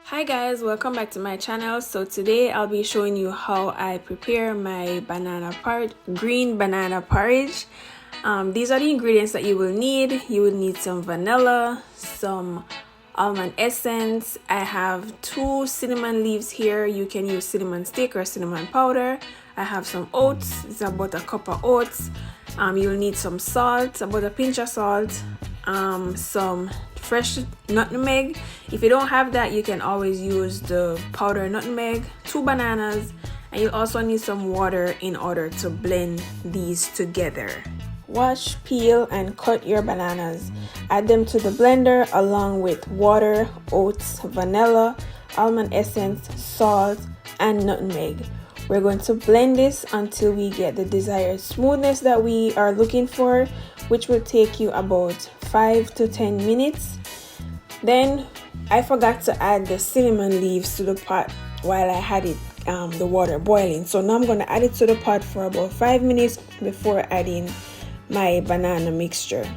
Hi guys, welcome back to my channel. So today I'll be showing you how I prepare my green banana porridge. These are the ingredients that you will need. You will need some vanilla, some almond essence. I have 2 cinnamon leaves here. You can use cinnamon stick or cinnamon powder. I have some oats. It's about a cup of oats. You'll need some salt, about a pinch of salt, some fresh nutmeg. If you don't have that, you can always use the powdered nutmeg, 2 bananas, and you also need some water in order to blend these together. Wash, peel, and cut your bananas. Add them to the blender along with water, oats, vanilla, almond essence, salt, and nutmeg. We're going to blend this until we get the desired smoothness that we are looking for, which will take you about 5 to 10 minutes. Then I forgot to add the cinnamon leaves to the pot while I had it the water boiling. So now I'm going to add it to the pot for about 5 minutes before adding my banana mixture.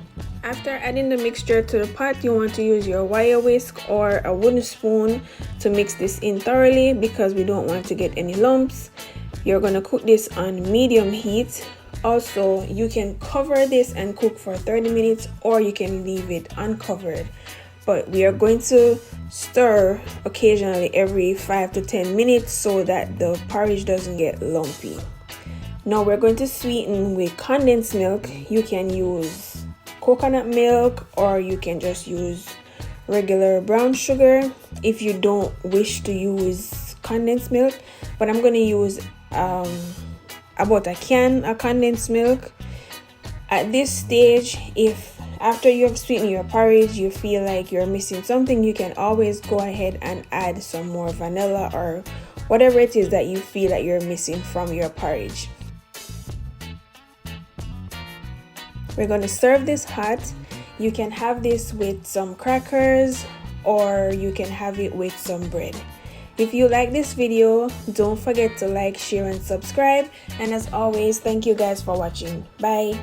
After adding the mixture to the pot, you want to use your wire whisk or a wooden spoon to mix this in thoroughly because we don't want to get any lumps. You're going to cook this on medium heat. Also, you can cover this and cook for 30 minutes or you can leave it uncovered. But we are going to stir occasionally every 5 to 10 minutes so that the porridge doesn't get lumpy. Now we're going to sweeten with condensed milk. You can use coconut milk or you can just use regular brown sugar if you don't wish to use condensed milk. But I'm going to use about a can of condensed milk. At this stage, if after you have sweetened your porridge you feel like you're missing something, you can always go ahead and add some more vanilla or whatever it is that you feel that you're missing from your porridge. We're going to serve this hot. You can have this with some crackers or you can have it with some bread. If you like this video, don't forget to like, share, and subscribe. And as always, thank you guys for watching. Bye.